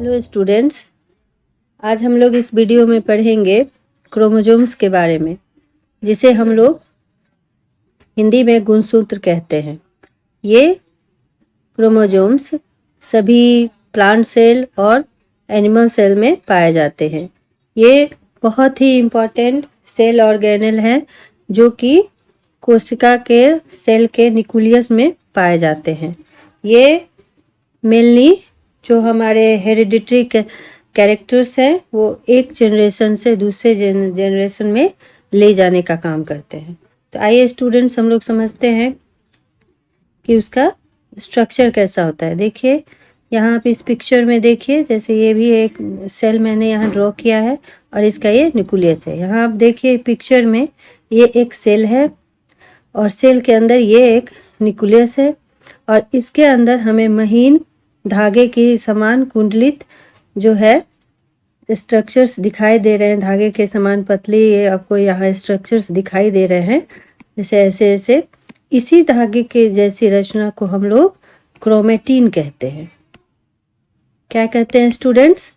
Hello students, आज हम लोग इस वीडियो में पढ़ेंगे क्रोमोसोम्स के बारे में, जिसे हम लोग हिंदी में गुणसूत्र कहते हैं। ये क्रोमोसोम्स सभी प्लांट सेल और एनिमल सेल में पाए जाते हैं। ये बहुत ही इम्पोर्टेंट सेल ऑर्गेनेल हैं जो कि कोशिका के सेल के न्यूक्लियस में पाए जाते हैं। ये मेनली जो हमारे हेरिडिटरी कैरेक्टर्स हैं वो एक जनरेशन से दूसरे जनरेशन में ले जाने का काम करते हैं। तो आइए स्टूडेंट्स, हम लोग समझते हैं कि उसका स्ट्रक्चर कैसा होता है। देखिए यहाँ पे इस पिक्चर में देखिए, जैसे ये भी एक सेल मैंने यहाँ ड्रॉ किया है और इसका ये न्यूक्लियस है। यहाँ आप देखिए पिक्चर में ये एक सेल है और सेल के अंदर ये एक न्यूक्लियस है और इसके अंदर हमें महीन धागे की समान कुंडलित जो है स्ट्रक्चर्स दिखाई दे रहे हैं। धागे के समान पतली ये आपको यहाँ स्ट्रक्चर्स दिखाई दे रहे हैं, जैसे ऐसे ऐसे। इसी धागे के जैसी रचना को हम लोग क्रोमेटिन कहते हैं। क्या कहते हैं स्टूडेंट्स?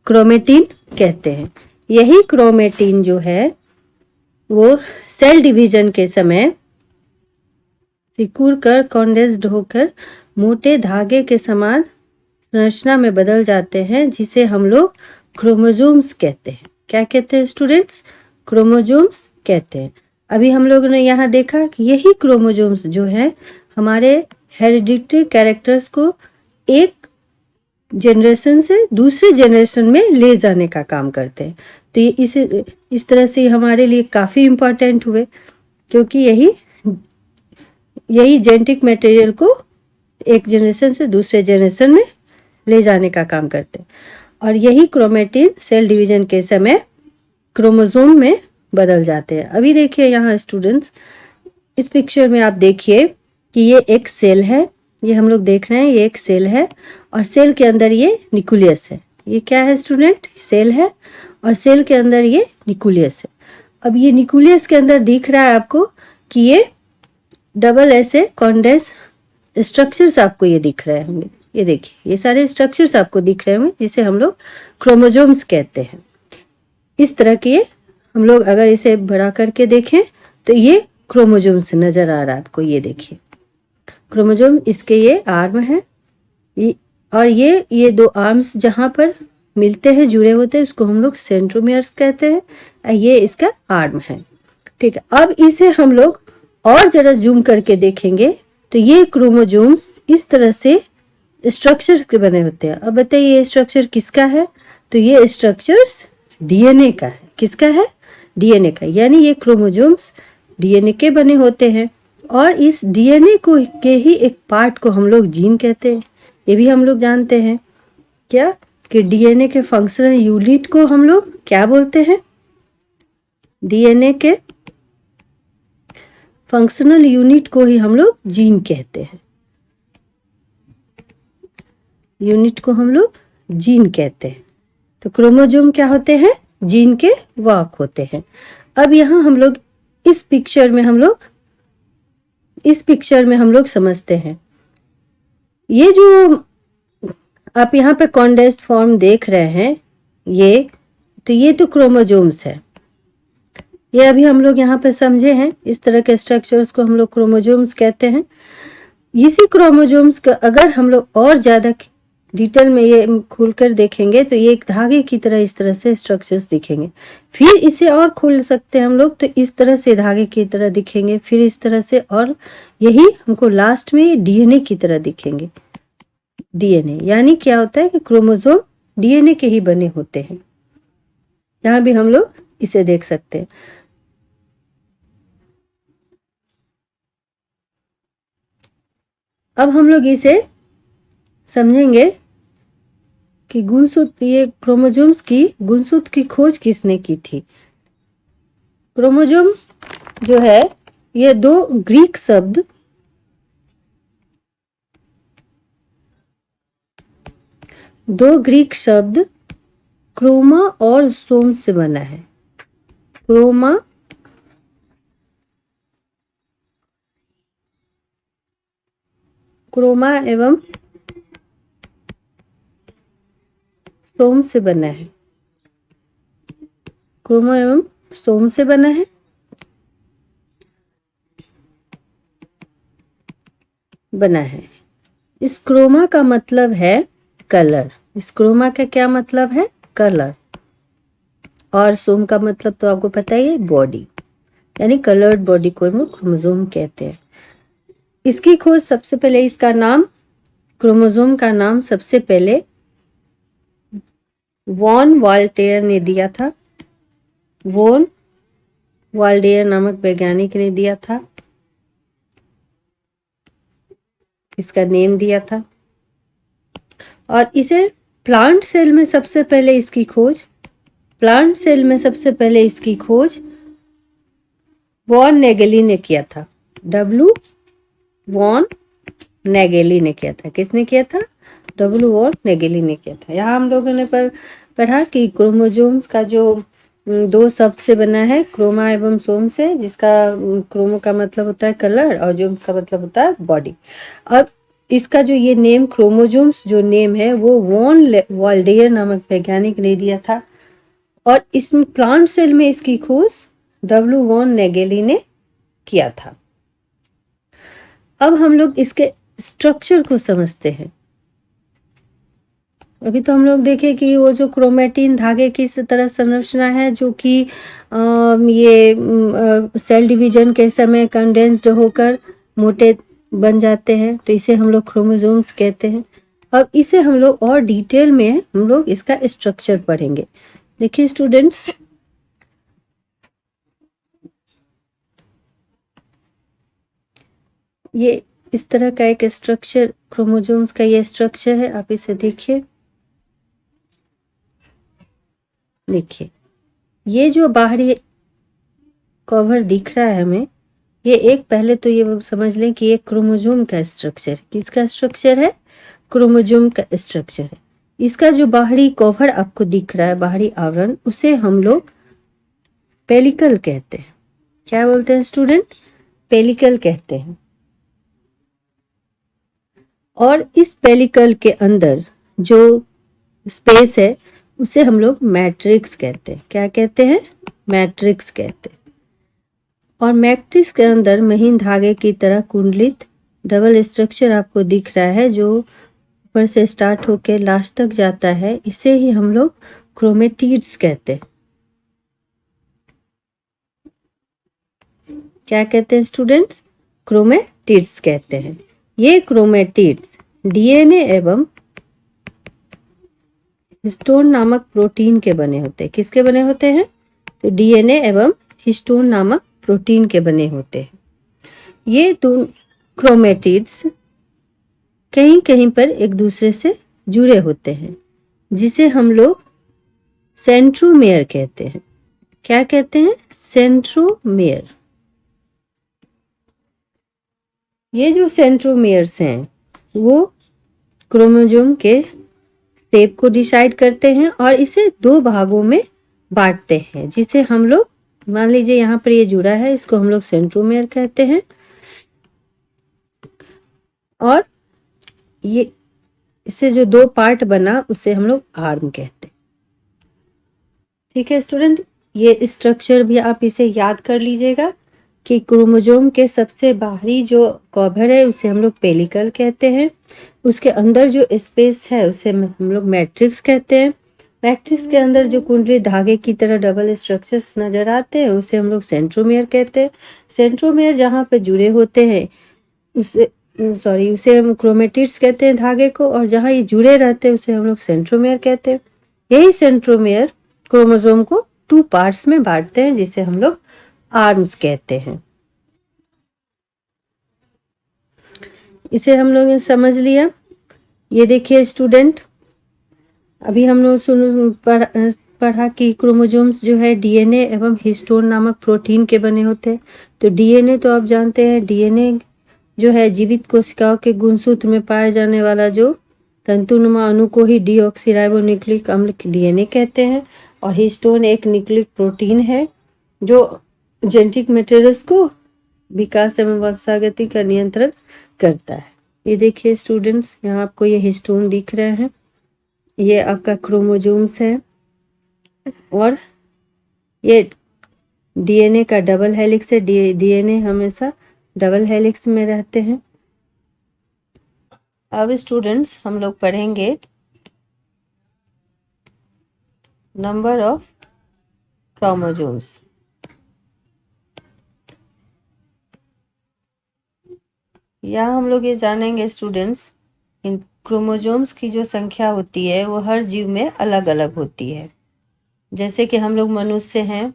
क्रोमेटिन कहते हैं। यही क्रोमेटिन जो है वो सेल डिवीजन के समय सिकुड़ कर कॉन्डेंस्ड होकर मोटे धागे के समान संरचना में बदल जाते हैं, जिसे हम लोग क्रोमोसोम्स कहते हैं। क्या कहते हैं स्टूडेंट्स? क्रोमोसोम्स कहते हैं। अभी हम लोगों ने यहाँ देखा कि यही क्रोमोसोम्स जो है हमारे हेरिडिटरी कैरेक्टर्स को एक जनरेशन से दूसरे जनरेशन में ले जाने का काम करते हैं। तो ये इस तरह से हमारे लिए काफ़ी इम्पोर्टेंट हुए, क्योंकि यही जेनेटिक मटेरियल को एक जनरेशन से दूसरे जनरेशन में ले जाने का काम करते हैं। और यही क्रोमेटिन सेल डिवीजन के समय क्रोमोसोम में बदल जाते हैं। अभी देखिए यहाँ स्टूडेंट्स, इस पिक्चर में आप देखिए कि ये एक सेल है। ये हम लोग देख रहे हैं, ये एक सेल है और सेल के अंदर ये न्यूक्लियस है। ये क्या है स्टूडेंट? सेल है और सेल के अंदर ये न्यूक्लियस है। अब ये न्यूक्लियस के अंदर दिख रहा है आपको कि ये डबल ऐसे कॉन्डेंस स्ट्रक्चर्स आपको ये दिख रहे होंगे। ये देखिए, ये सारे स्ट्रक्चर्स आपको दिख रहे होंगे, जिसे हम लोग क्रोमोसोम्स कहते हैं। इस तरह के हम लोग अगर इसे बड़ा करके देखें तो ये क्रोमोसोम्स नजर आ रहा है आपको। ये देखिए क्रोमोसोम, इसके ये आर्म है और ये दो आर्म्स जहां पर मिलते हैं, जुड़े होते हैं, उसको हम लोग सेंट्रोमियर्स कहते हैं। ये इसका आर्म है। ठीक है, अब इसे हम लोग और जरा जूम करके देखेंगे तो ये क्रोमोसोम्स इस तरह से स्ट्रक्चर के बने होते हैं। अब बताइए ये स्ट्रक्चर किसका है? तो ये स्ट्रक्चर्स डीएनए का है। किसका है? डीएनए का। यानी ये क्रोमोसोम्स डीएनए के बने होते हैं और इस डीएनए को के ही एक पार्ट को हम लोग जीन कहते हैं। ये भी हम लोग जानते हैं क्या कि डीएनए के फंक्शनल यूनिट को हम लोग क्या बोलते हैं? डीएनए के फंक्शनल यूनिट को ही हम लोग जीन कहते हैं। यूनिट को हम लोग जीन कहते हैं। तो क्रोमोसोम क्या होते हैं? जीन के वाहक होते हैं। अब यहाँ हम लोग इस पिक्चर में हम लोग समझते हैं, ये जो आप यहाँ पे कॉन्डेंस्ड फॉर्म देख रहे हैं, ये तो क्रोमोसोम्स है। ये अभी हम लोग यहाँ पे समझे हैं। इस तरह के स्ट्रक्चर्स को हम लोग क्रोमोसोम्स कहते हैं। इसी क्रोमोसोम्स का अगर हम लोग और ज़्यादा डिटेल में ये खोलकर देखेंगे तो ये एक धागे की तरह इस तरह से स्ट्रक्चर्स दिखेंगे। फिर इसे और खोल सकते हैं हम लोग, तो इस तरह से धागे की तरह दिखेंगे, फिर इस तरह से, और यही हमको लास्ट में डीएनए की तरह दिखेंगे। डीएनए यानी क्या होता है कि क्रोमोसोम डीएनए के ही बने होते हैं। यहाँ भी हम लोग इसे देख सकते हैं। अब हम लोग इसे समझेंगे कि गुणसूत्र, ये क्रोमोसोम्स की गुणसूत्र की खोज किसने की थी? क्रोमोसोम जो है ये दो ग्रीक शब्द क्रोमा और सोम से बना है। क्रोमा एवं सोम से बना है, क्रोमो एवं सोम से बना है। इस क्रोमा का मतलब है कलर। इस क्रोमा का क्या मतलब है? कलर। और सोम का मतलब तो आपको पता ही है, बॉडी, यानी कलर्ड बॉडी को हम लोग क्रोमोसोम कहते हैं। इसकी खोज सबसे पहले, इसका नाम, क्रोमोसोम का नाम सबसे पहले वॉन वाल्टेयर ने दिया था। वॉन वाल्टेयर नामक वैज्ञानिक ने दिया था, इसका नेम दिया था। और इसे प्लांट सेल में सबसे पहले इसकी खोज वॉन नेगेली ने किया था। वॉन नेगेली ने किया था। किसने किया था? वॉन नेगेली ने किया था। यहाँ हम लोगों ने पढ़ा कि क्रोमोसोम्स का जो दो शब्द से बना है, क्रोमा एवं सोम से, जिसका क्रोमो का मतलब होता है कलर और जोम्स का मतलब होता है बॉडी। अब इसका जो ये नेम क्रोमोसोम्स जो नेम है वो वॉन वाल्डेयर नामक वैज्ञानिक ने दिया था। और इस प्लांट सेल में इसकी खोज वॉन नेगेली ने किया था। अब हम लोग इसके स्ट्रक्चर को समझते हैं। अभी तो हम लोग देखे कि वो जो क्रोमेटिन धागे की इस तरह संरचना है, जो कि ये सेल डिवीजन के समय कंडेंस्ड होकर मोटे बन जाते हैं, तो इसे हम लोग क्रोमोसोम्स कहते हैं। अब इसे हम लोग और डिटेल में हम लोग इसका स्ट्रक्चर पढ़ेंगे। देखिए स्टूडेंट्स, ये इस तरह का एक स्ट्रक्चर, क्रोमोसोम्स का ये स्ट्रक्चर है। आप इसे देखिए, ये जो बाहरी कवर दिख रहा है हमें, ये एक, पहले तो ये समझ लें कि ये क्रोमोसोम का स्ट्रक्चर, किसका स्ट्रक्चर है? क्रोमोसोम का स्ट्रक्चर है। इसका जो बाहरी कवर आपको दिख रहा है, बाहरी आवरण, उसे हम लोग पेलिकल कहते हैं। क्या बोलते हैं स्टूडेंट? पेलिकल कहते हैं। और इस पेलिकल के अंदर जो स्पेस है उसे हम लोग मैट्रिक्स कहते हैं। क्या कहते हैं? मैट्रिक्स कहते हैं। और मैट्रिक्स के अंदर महीन धागे की तरह कुंडलित डबल स्ट्रक्चर आपको दिख रहा है, जो ऊपर से स्टार्ट होकर लास्ट तक जाता है। इसे ही हम लोग क्रोमेटिड्स कहते हैं। क्या कहते हैं स्टूडेंट्स? क्रोमेटिड्स कहते हैं। ये क्रोमेटिड्स डीएनए एवं हिस्टोन नामक प्रोटीन के बने होते हैं। किसके बने होते हैं? तो डीएनए एवं हिस्टोन नामक प्रोटीन के बने होते हैं। ये दोनों क्रोमेटिड्स कहीं कहीं पर एक दूसरे से जुड़े होते हैं, जिसे हम लोग सेंट्रोमेयर कहते हैं। क्या कहते हैं? सेंट्रोमेयर। ये जो सेंट्रोमेयर्स हैं वो क्रोमोसोम के शेप को डिसाइड करते हैं और इसे दो भागों में बांटते हैं, जिसे हम लोग, मान लीजिए यहाँ पर ये जुड़ा है, इसको हम लोग सेंट्रोमेयर कहते हैं। और ये इससे जो दो पार्ट बना उसे हम लोग आर्म कहते हैं। ठीक है स्टूडेंट, ये स्ट्रक्चर भी आप इसे याद कर लीजिएगा कि क्रोमोसोम के सबसे बाहरी जो कवर है उसे हम लोग पेलिकल कहते हैं। उसके अंदर जो स्पेस है उसे हम लोग मैट्रिक्स कहते हैं। मैट्रिक्स के अंदर जो कुंडली धागे की तरह डबल स्ट्रक्चर्स नजर आते हैं उसे हम लोग सेंट्रोमेयर कहते हैं। सेंट्रोमेयर जहाँ पे जुड़े होते हैं उसे हम क्रोमेटिड्स कहते हैं धागे को, और जहाँ ये जुड़े रहते हैं उसे हम लोग सेंट्रोमेयर कहते हैं। यही सेंट्रोमेयर क्रोमोसोम को 2 पार्ट्स में बांटते हैं, जिसे हम लोग आर्म्स कहते हैं। इसे हम लोग समझ लिया। ये देखिए स्टूडेंट, अभी हम लोग पढ़ा कि क्रोमोसोम्स जो है डीएनए एवं हिस्टोन नामक प्रोटीन के बने होते हैं। तो डीएनए तो आप जानते हैं, डीएनए जो है जीवित कोशिकाओं के गुणसूत्र में पाए जाने वाला जो तंतुनुमा अणु को ही डीऑक्सीराइबोन्यूक्लिक अम्ल डीएनए कहते हैं। और हिस्टोन एक न्यूक्लिक प्रोटीन है जो जेनेटिक मटेरियल्स को विकास एवं वंशागति का नियंत्रण करता है। ये देखिए स्टूडेंट्स, यहाँ आपको ये हिस्टोन दिख रहे हैं। ये आपका क्रोमोसोम्स है और ये डीएनए का डबल हेलिक्स है। डीएनए हमेशा डबल हेलिक्स में रहते हैं। अब स्टूडेंट्स हम लोग पढ़ेंगे नंबर ऑफ क्रोमोसोम्स। यहाँ हम लोग ये जानेंगे स्टूडेंट्स, इन क्रोमोसोम्स की जो संख्या होती है वो हर जीव में अलग अलग होती है। जैसे कि हम लोग मनुष्य हैं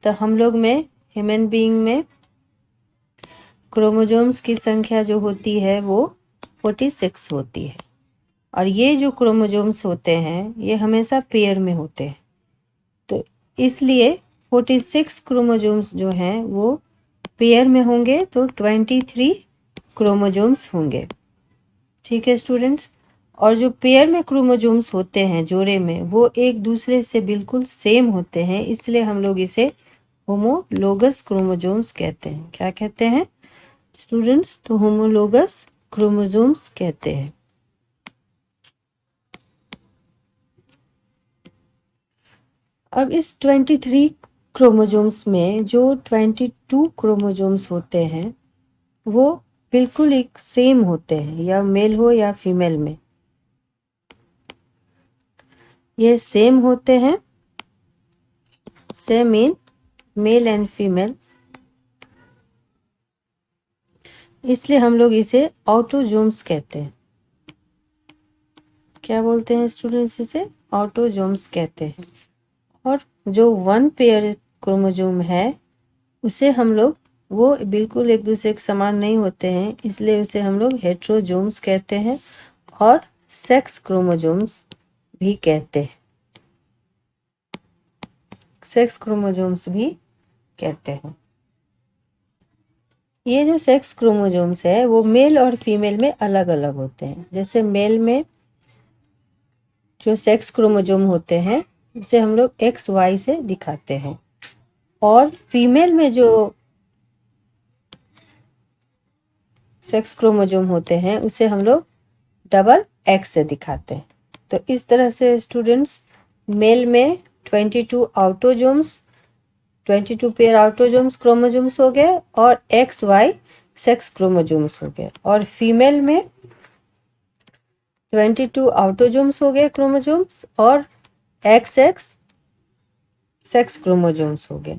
तो हम लोग में, ह्यूमन बीइंग में क्रोमोसोम्स की संख्या जो होती है वो 46 होती है। और ये जो क्रोमोसोम्स होते हैं ये हमेशा पेयर में होते हैं, तो इसलिए 46 क्रोमोसोम्स जो हैं वो पेयर में होंगे तो 23 क्रोमोसोम्स होंगे। ठीक है स्टूडेंट्स। और जो पेयर में क्रोमोसोम्स होते हैं, जोड़े में, वो एक दूसरे से बिल्कुल सेम होते हैं, इसलिए हम लोग इसे होमोलोगस क्रोमोसोम्स कहते हैं। क्या कहते हैं स्टूडेंट्स? तो होमोलोगस क्रोमोसोम्स कहते हैं। अब इस 23 क्रोमोसोम्स में जो 22 क्रोमोसोम्स होते हैं वो बिल्कुल एक सेम होते हैं, या मेल हो या फीमेल में, ये सेम होते हैं, same in male and female, इसलिए हम लोग इसे ऑटोजोम्स कहते हैं। क्या बोलते हैं स्टूडेंट्स? इसे ऑटोजोम्स कहते हैं। और जो वन पेयर क्रोमोसोम है उसे हम लोग, वो बिल्कुल एक दूसरे के समान नहीं होते हैं, इसलिए उसे हम लोग हेट्रोजोम्स कहते हैं और सेक्स क्रोमोसोम्स भी कहते हैं। सेक्स क्रोमोसोम्स भी कहते हैं। ये जो सेक्स क्रोमोसोम्स है वो मेल और फीमेल में अलग अलग होते हैं। जैसे मेल में जो सेक्स क्रोमोसोम होते हैं उसे हम लोग XY से दिखाते हैं, और फीमेल में जो सेक्स क्रोमोसोम होते हैं उसे हम लोग XX से दिखाते हैं। तो इस तरह से स्टूडेंट्स, मेल में 22 ऑटोजोम्स, 22 पेयर ऑटोजोम्स क्रोमोसोम्स हो गए और XY सेक्स क्रोमोसोम्स हो गए, और फीमेल में 22 ऑटोजोम्स हो गए क्रोमोसोम्स और XX सेक्स क्रोमोसोम्स हो गए।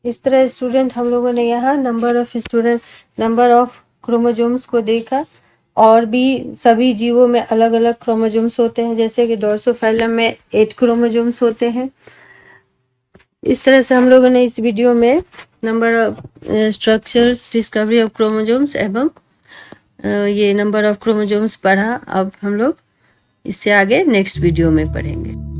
इस तरह स्टूडेंट हम लोगों ने यहाँ नंबर ऑफ क्रोमोसोम्स को देखा। और भी सभी जीवों में अलग अलग क्रोमोसोम्स होते हैं, जैसे कि ड्रोसोफाइलम में 8 क्रोमोसोम्स होते हैं। इस तरह से हम लोगों ने इस वीडियो में number of structures, discovery of chromosomes एवं ये नंबर ऑफ क्रोमोसोम्स पढ़ा। अब हम लोग इससे आगे नेक्स्ट वीडियो में पढ़ेंगे।